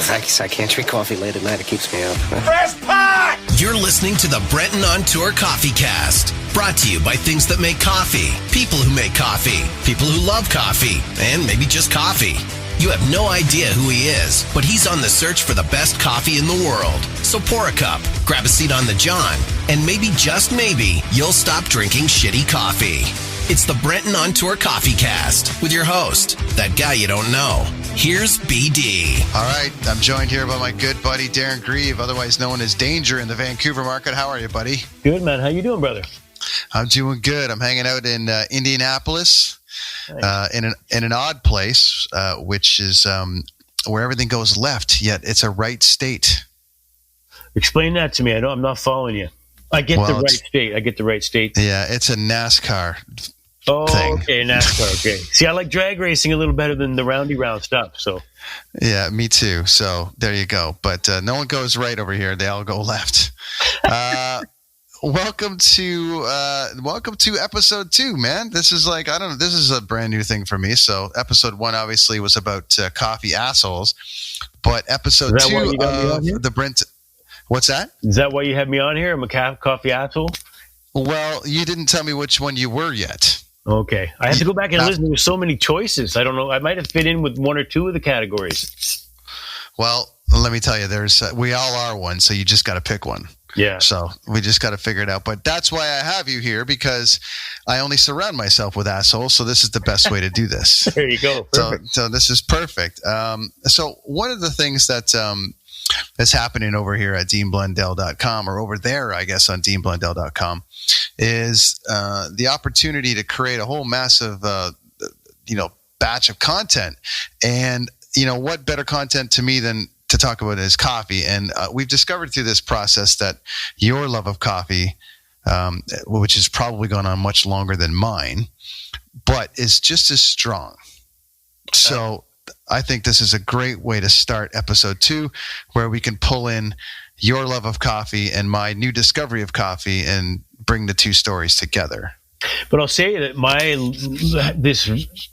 I can't drink coffee late at night. It keeps me up. Press pot! You're listening to the Brenton On Tour Coffee Cast. Brought to you by things that make coffee, people who make coffee, people who love coffee, and maybe just coffee. You have no idea who he is, but he's on the search for the best coffee in the world. So pour a cup, grab a seat on the john, and maybe, just maybe, you'll stop drinking shitty coffee. It's the Brenton On Tour Coffee Cast with your host, that guy you don't know. Here's BD. All right, I'm joined here by my good buddy, Darren Grieve, otherwise known as Danger in the Vancouver market. How are you, buddy? Good, man. How you doing, brother? I'm doing good. I'm hanging out in Indianapolis, nice. in an odd place, which is where everything goes left, yet it's a right state. Explain that to me. I'm not following you. I get the right state. Yeah, it's a NASCAR thing. Okay, NASCAR. Okay. See, I like drag racing a little better than the roundy round stuff. So. Yeah, me too. So there you go. But no one goes right over here. They all go left. Welcome to episode 2, man. This is this is a brand new thing for me. So episode 1 obviously was about coffee assholes, but episode 2 of the Brent. What's that? Is that why you had me on here? I'm a coffee asshole. Well, you didn't tell me which one you were yet. Okay, I have to go back and listen. There's so many choices. I don't know. I might have fit in with 1 or 2 of the categories. Well, let me tell you, we all are one, so you just got to pick one. Yeah. So we just got to figure it out. But that's why I have you here, because I only surround myself with assholes. So this is the best way to do this. There you go. Perfect. So this is perfect. So one of the things that's happening over here at DeanBlundell.com, or over there, I guess, on DeanBlundell.com, is the opportunity to create a whole massive, batch of content. And, what better content to me than to talk about is coffee. And we've discovered through this process that your love of coffee, which has probably gone on much longer than mine, but is just as strong. So I think this is a great way to start episode 2, where we can pull in your love of coffee and my new discovery of coffee and bring the 2 stories together. But I'll say that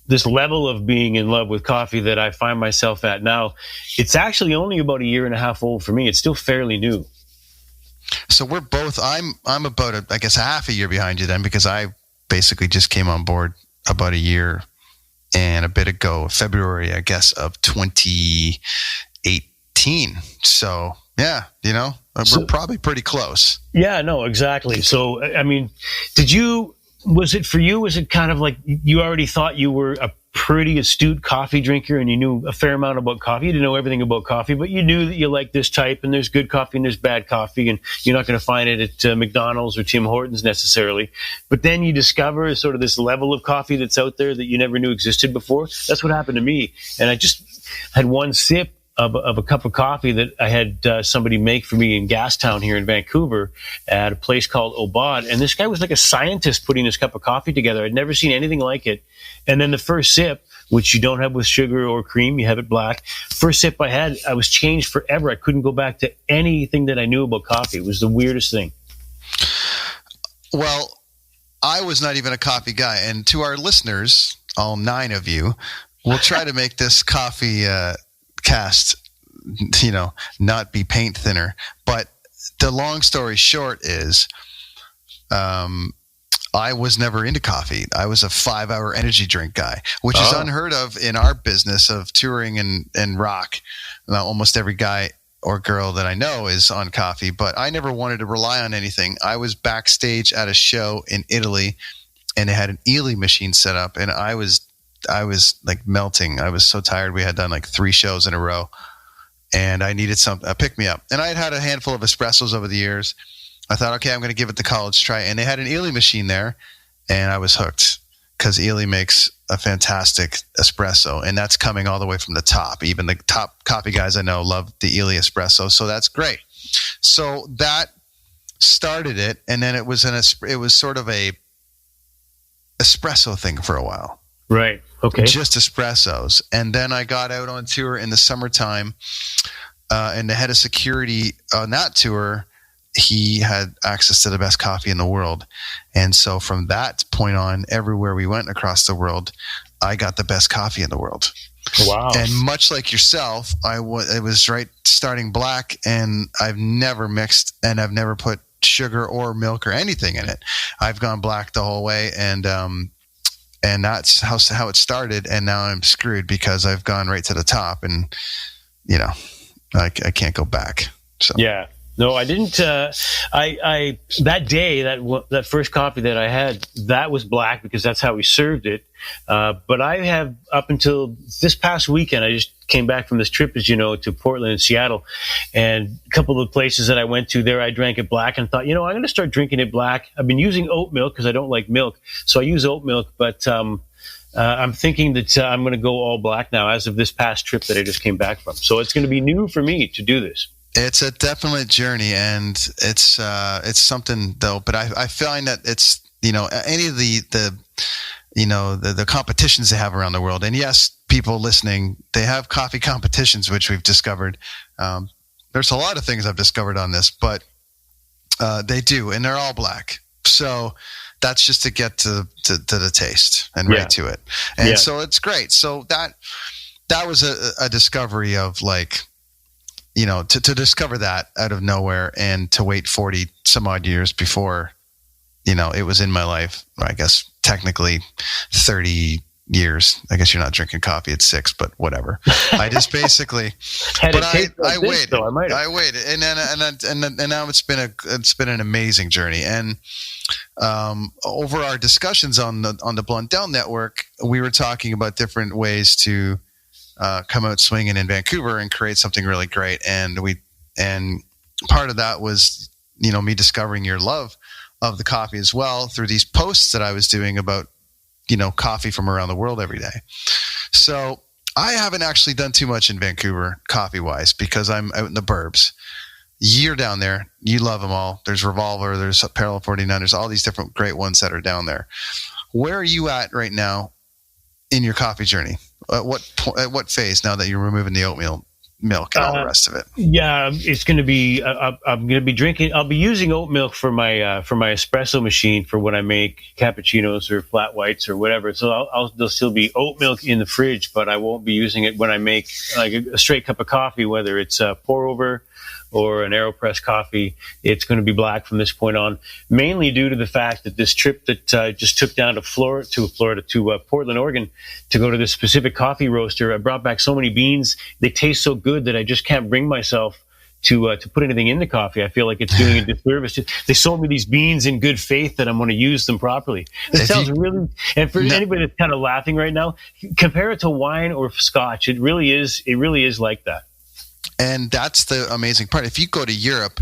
this level of being in love with coffee that I find myself at now, it's actually only about 1.5 years old for me. It's still fairly new. So we're both. I'm about a half a year behind you then, because I basically just came on board about 1 year and a bit ago, February, I guess, of 2018. So yeah, we're probably pretty close. Yeah, no, exactly. So I mean, was it kind of like you already thought you were a pretty astute coffee drinker and you knew a fair amount about coffee? You didn't know everything about coffee, but you knew that you like this type, and there's good coffee and there's bad coffee, and you're not going to find it at McDonald's or Tim Hortons necessarily. But then you discover sort of this level of coffee that's out there that you never knew existed before. That's what happened to me. And I just had one sip of a cup of coffee that I had somebody make for me in Gastown here in Vancouver at a place called Obad. And this guy was like a scientist putting this cup of coffee together. I'd never seen anything like it. And then the first sip, which you don't have with sugar or cream, you have it black. First sip I had, I was changed forever. I couldn't go back to anything that I knew about coffee. It was the weirdest thing. Well, I was not even a coffee guy. And to our listeners, all 9 of you, we'll try to make this coffee cast, not be paint thinner. But the long story short is, I was never into coffee. I was a 5-hour energy drink guy, which is unheard of in our business of touring and rock. Almost every guy or girl that I know is on coffee, but I never wanted to rely on anything. I was backstage at a show in Italy, and it had an Ely machine set up, and I was like melting. I was so tired. We had done like 3 shows in a row, and I needed a pick me up. And I had a handful of espressos over the years. I thought, okay, I'm going to give it the college try. And they had an Ely machine there, and I was hooked, because Ely makes a fantastic espresso, and that's coming all the way from the top. Even the top coffee guys I know love the Ely espresso, so that's great. So that started it, and then it was sort of a espresso thing for a while. Right. Okay. Just espressos. And then I got out on tour in the summertime, and the head of security on that tour, he had access to the best coffee in the world. And so from that point on, everywhere we went across the world, I got the best coffee in the world. Wow. And much like yourself, it was right starting black, and I've never mixed, and I've never put sugar or milk or anything in it. I've gone black the whole way, and that's how it started. And now I'm screwed because I've gone right to the top, and I can't go back. So yeah. No, I didn't. I that day, that first coffee that I had, that was black because that's how we served it. But I have, up until this past weekend, I just came back from this trip, as you know, to Portland and Seattle, and a couple of the places that I went to there, I drank it black and thought, I'm going to start drinking it black. I've been using oat milk because I don't like milk, so I use oat milk, but I'm thinking that I'm going to go all black now as of this past trip that I just came back from. So it's going to be new for me to do this. It's a definite journey, and it's something though. But I find that it's any of the competitions they have around the world, and yes, people listening, they have coffee competitions, which we've discovered. There's a lot of things I've discovered on this, but they do, and they're all black. So that's just to get to the taste and right to it, and so it's great. So that was a discovery of like. To discover that out of nowhere and to wait 40 some odd years before, it was in my life. I guess technically 30 years. I guess you're not drinking coffee at 6, but whatever. I just basically, I waited. I waited, and now it's been an amazing journey. And over our discussions on the Blunt Down Network, we were talking about different ways to come out swinging in Vancouver and create something really great. And part of that was, me discovering your love of the coffee as well through these posts that I was doing about, coffee from around the world every day. So I haven't actually done too much in Vancouver coffee wise because I'm out in the burbs. You're down there. You love them all. There's Revolver. There's Parallel 49. There's all these different great ones that are down there. Where are you at right now in your coffee journey? At what phase now that you're removing the oatmeal milk and all the rest of it? Yeah, it's going to be. I'm going to be drinking. I'll be using oat milk for my espresso machine for when I make cappuccinos or flat whites or whatever. So there'll still be oat milk in the fridge, but I won't be using it when I make like a straight cup of coffee, whether it's a pour over or an Aeropress coffee. It's going to be black from this point on, mainly due to the fact that this trip that I just took down to Portland, Oregon, to go to this specific coffee roaster, I brought back so many beans. They taste so good that I just can't bring myself to put anything in the coffee. I feel like it's doing a disservice. They sold me these beans in good faith that I'm going to use them properly. It sounds really, and for anybody that's kind of laughing right now, compare it to wine or scotch. It really is like that. And that's the amazing part. If you go to Europe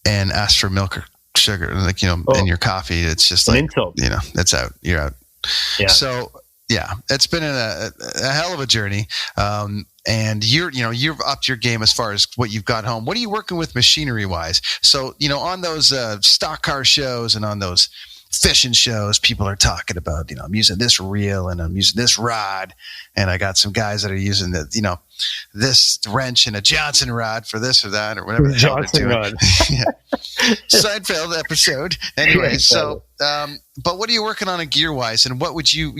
and ask for milk or sugar, in your coffee, it's just like, it's out. You're out. Yeah. So, it's been a hell of a journey. And you've upped your game as far as what you've got home. What are you working with machinery wise? So, on those stock car shows and on those fishing shows, people are talking about, I'm using this reel and I'm using this rod, and I got some guys that are using this wrench and a Johnson rod for this or that or whatever the hell they're doing. Seinfeld episode. Anyway, so but what are you working on gear wise, and what would you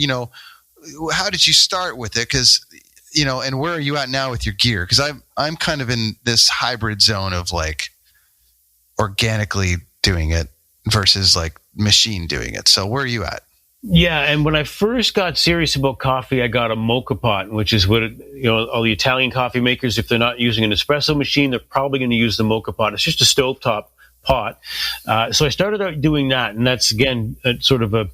how did you start with it? Because and where are you at now with your gear? Because I'm kind of in this hybrid zone of like organically doing it versus like machine doing it. So where are you at? Yeah, and when I first got serious about coffee, I got a mocha pot, which is what all the Italian coffee makers, if they're not using an espresso machine, they're probably going to use the mocha pot. It's just a stovetop pot. So I started out doing that, and that's again sort of a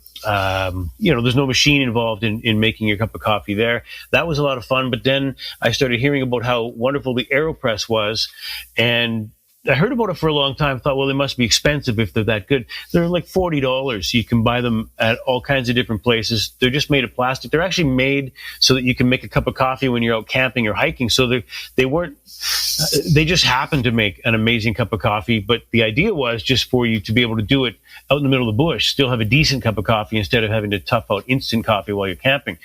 there's no machine involved in making your cup of coffee there. That was a lot of fun. But then I started hearing about how wonderful the Aeropress was, and I heard about it for a long time. Thought, well, they must be expensive if they're that good. They're like $40. You can buy them at all kinds of different places. They're just made of plastic. They're actually made so that you can make a cup of coffee when you're out camping or hiking. So they just happened to make an amazing cup of coffee. But the idea was just for you to be able to do it out in the middle of the bush, still have a decent cup of coffee instead of having to tough out instant coffee while you're camping.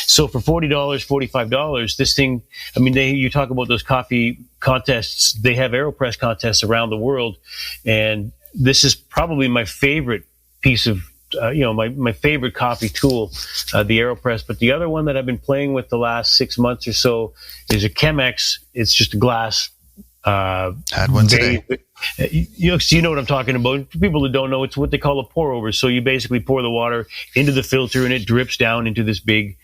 So for $40, $45, this thing, you talk about those coffee contests, they have Aeropress contests around the world, and this is probably my favorite piece of my favorite coffee tool, the Aeropress. But the other one that I've been playing with the last 6 months or so is a Chemex. It's just a glass. Had one today. You know what I'm talking about. For people that don't know, it's what they call a pour over. So you basically pour the water into the filter and it drips down into this big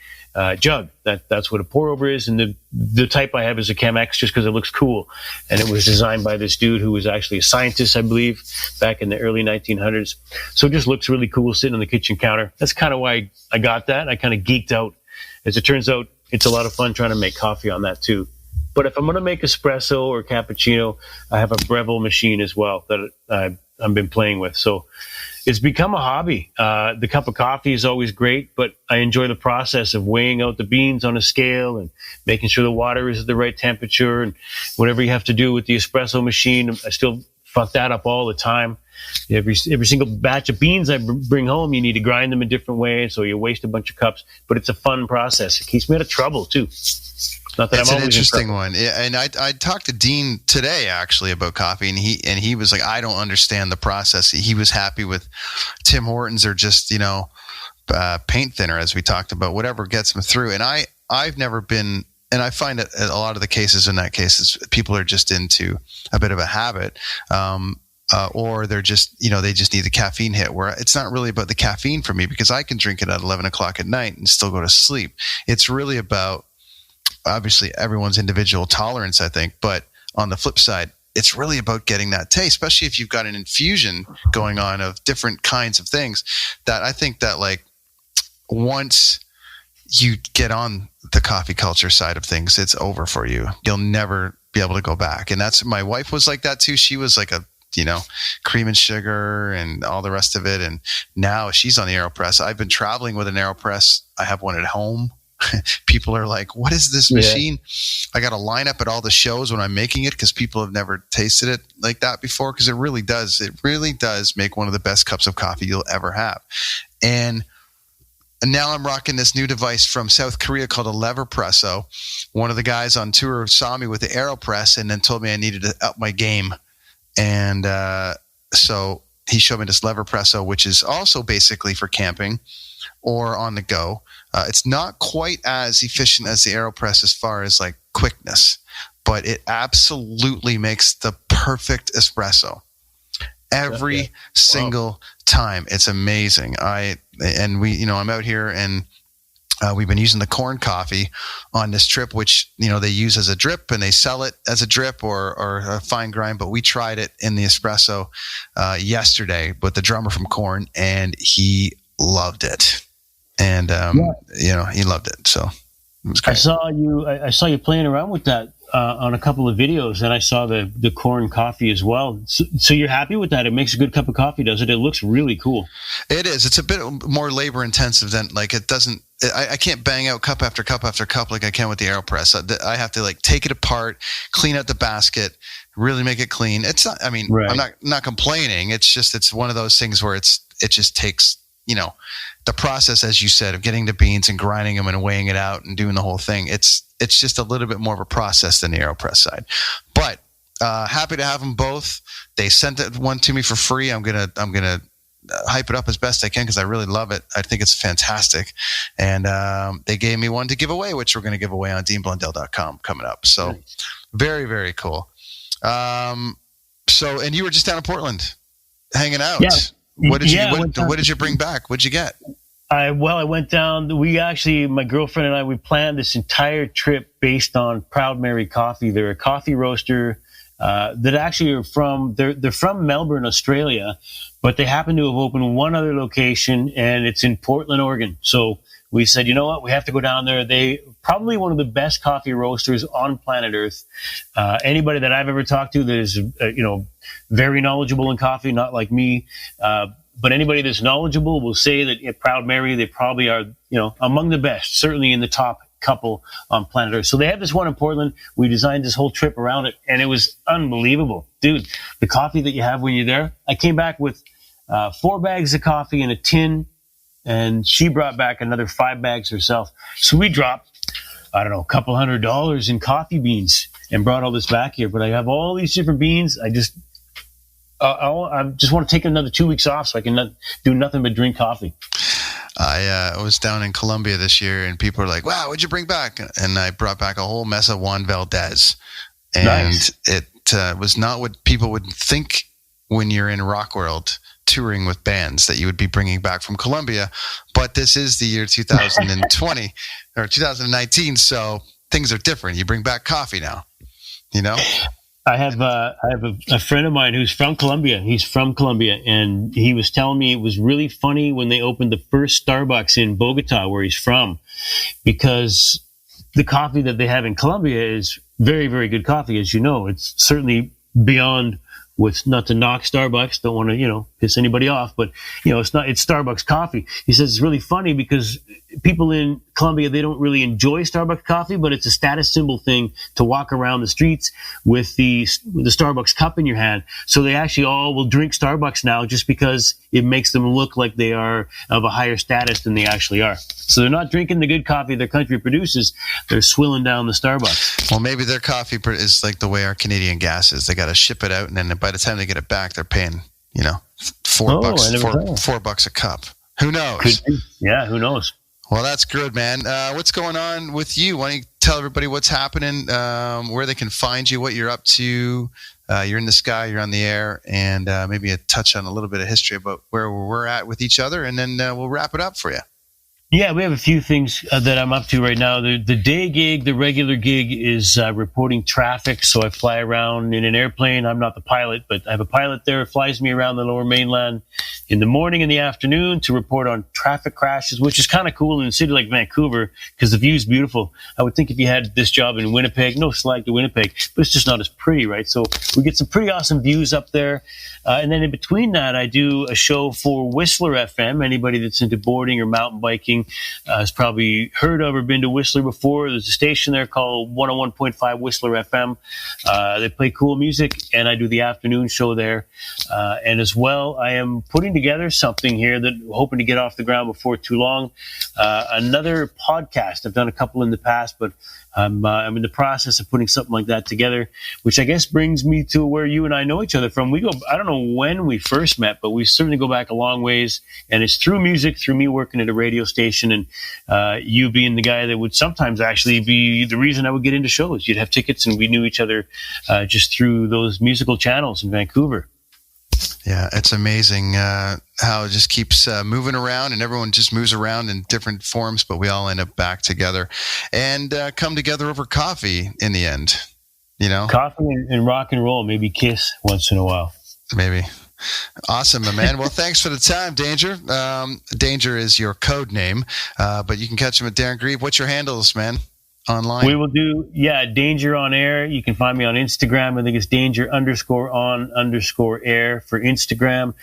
jug. That's what a pour over is. And the type I have is a Chemex just because it looks cool. And it was designed by this dude who was actually a scientist, I believe, back in the early 1900s. So it just looks really cool sitting on the kitchen counter. That's kind of why I got that. I kind of geeked out. As it turns out, it's a lot of fun trying to make coffee on that too. But if I'm going to make espresso or cappuccino, I have a Breville machine as well that I've been playing with. So it's become a hobby. The cup of coffee is always great, but I enjoy the process of weighing out the beans on a scale and making sure the water is at the right temperature and whatever you have to do with the espresso machine. I still fuck that up all the time. Every single batch of beans I bring home, you need to grind them in different ways, so you waste a bunch of cups. But it's a fun process. It keeps me out of trouble too. Not that it's I'm an always interesting one. Yeah, and I talked to Dean today actually about coffee, and he was like, I don't understand the process. He was happy with Tim Hortons or just paint thinner, as we talked about, whatever gets him through. And I've never been, and I find that a lot of the cases in that case is people are just into a bit of a habit. Or they're just, they just need the caffeine hit, where it's not really about the caffeine for me because I can drink it at 11 o'clock at night and still go to sleep. It's really about, obviously, everyone's individual tolerance, I think. But on the flip side, it's really about getting that taste, especially if you've got an infusion going on of different kinds of things. That I think that once you get on the coffee culture side of things, it's over for you. You'll never be able to go back. And that's, my wife was like that too. She was like a cream and sugar and all the rest of it. And now she's on the Aeropress. I've been traveling with an Aeropress. I have one at home. People are like, what is this machine? I got to line up at all the shows when I'm making it because people have never tasted it like that before, because it really does make one of the best cups of coffee you'll ever have. And now I'm rocking this new device from South Korea called a Leverpresso. One of the guys on tour saw me with the Aeropress and then told me I needed to up my game. And so he showed me this Leverpresso, which is also basically for camping or on the go. It's not quite as efficient as the Aeropress as far as quickness, but it absolutely makes the perfect espresso every single time. It's amazing. I'm out here and we've been using the corn coffee on this trip, which, they use as a drip and they sell it as a drip or a fine grind. But we tried it in the espresso yesterday with the drummer from Korn, and he loved it. And, he loved it. So it was great. I saw you playing around with that on a couple of videos, and I saw the corn coffee as well. So you're happy with that? It makes a good cup of coffee, does it? It looks really cool. It is. It's a bit more labor intensive than it doesn't. I can't bang out cup after cup after cup like I can with the Aeropress. I have to take it apart, clean out the basket, really make it clean. It's not. I mean, right. I'm not complaining. It's just it's one of those things where it just takes the process, as you said, of getting the beans and grinding them and weighing it out and doing the whole thing. It's just a little bit more of a process than the Aeropress side. But happy to have them both. They sent one to me for free. I'm gonna hype it up as best I can because I really love it. I think it's fantastic. And they gave me one to give away, which we're going to give away on DeanBlundell.com coming up. So very, very cool. And you were just down in Portland hanging out. Yeah. What did you bring back? What'd you get? I went down. My girlfriend and I, we planned this entire trip based on Proud Mary Coffee. They're a coffee roaster that actually are they're from Melbourne, Australia, but they happen to have opened one other location, and it's in Portland, Oregon. So we said, you know what, we have to go down there. They probably one of the best coffee roasters on planet Earth. Anybody that I've ever talked to that is, very knowledgeable in coffee, not like me, but anybody that's knowledgeable will say that at Proud Mary, they probably are, among the best, certainly in the top couple on planet Earth. So they have this one in Portland. We designed this whole trip around it, and it was unbelievable. Dude, the coffee that you have when you're there. I came back with 4 bags of coffee in a tin, and she brought back another 5 bags herself. So we dropped, I don't know, a couple $100 in coffee beans and brought all this back here. But I have all these different beans. I just want to take another 2 weeks off so I can do nothing but drink coffee. I was down in Colombia this year, and people were like, "Wow, what'd you bring back?" And I brought back a whole mess of Juan Valdez, and Nice. it was not what people would think when you're in rock world touring with bands that you would be bringing back from Colombia. But this is the year 2020 or 2019, so things are different. You bring back coffee now, you know. I have a friend of mine who's from Colombia. He's from Colombia, and he was telling me it was really funny when they opened the first Starbucks in Bogota, where he's from, because the coffee that they have in Colombia is very, very good coffee. As you know, it's certainly beyond what's, not to knock Starbucks, don't want to, piss anybody off, but it's Starbucks coffee. He says it's really funny because people in Colombia, they don't really enjoy Starbucks coffee, but it's a status symbol thing to walk around the streets with the Starbucks cup in your hand. So they actually all will drink Starbucks now just because it makes them look like they are of a higher status than they actually are. So they're not drinking the good coffee their country produces. They're swilling down the Starbucks. Well, maybe their coffee is like the way our Canadian gas is. They got to ship it out, and then by the time they get it back, they're paying, $4 a cup. Who knows? Could be. Yeah, who knows? Well, that's good, man. What's going on with you? Why don't you tell everybody what's happening, where they can find you, what you're up to? You're in the sky, you're on the air, and maybe a touch on a little bit of history about where we're at with each other, and then we'll wrap it up for you. Yeah, we have a few things that I'm up to right now. The day gig, the regular gig is reporting traffic. So I fly around in an airplane. I'm not the pilot, but I have a pilot there who flies me around the Lower Mainland in the morning and the afternoon to report on traffic crashes, which is kind of cool in a city like Vancouver because the view is beautiful. I would think if you had this job in Winnipeg, no slag to Winnipeg, but it's just not as pretty, right? So we get some pretty awesome views up there. And then in between that, I do a show for Whistler FM. Anybody that's into boarding or mountain biking has probably heard of or been to Whistler before. There's a station there called 101.5 Whistler FM. They play cool music, and I do the afternoon show there. And as well, I am putting together something here that I'm hoping to get off the ground before too long. Another podcast. I've done a couple in the past, but I'm in the process of putting something like that together, which I guess brings me to where you and I know each other from. We go, I don't know when we first met, but we certainly go back a long ways. And it's through music, through me working at a radio station, and you being the guy that would sometimes actually be the reason I would get into shows. You'd have tickets, and we knew each other just through those musical channels in Vancouver. Yeah, it's amazing how it just keeps moving around, and everyone just moves around in different forms, but we all end up back together and come together over coffee in the end, Coffee and rock and roll, maybe kiss once in a while. Maybe. Awesome, my man. Well, thanks for the time, Danger. Danger is your code name, but you can catch him at Darren Grieve. What's your handles, man? Online. We will do, Danger on Air. You can find me on Instagram. I think it's Danger_on_air for Instagram.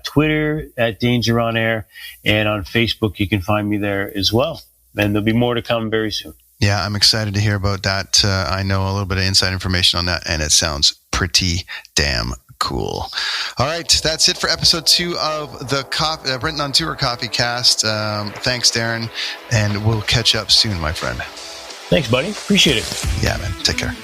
Twitter at Danger on Air. And on Facebook, you can find me there as well. And there'll be more to come very soon. Yeah, I'm excited to hear about that. I know a little bit of inside information on that, and it sounds pretty damn cool. All right, that's it for episode 2 of the Brenton On Tour Coffee Cast. Thanks, Darren, and we'll catch up soon, my friend. Thanks, buddy. Appreciate it. Yeah, man. Take care.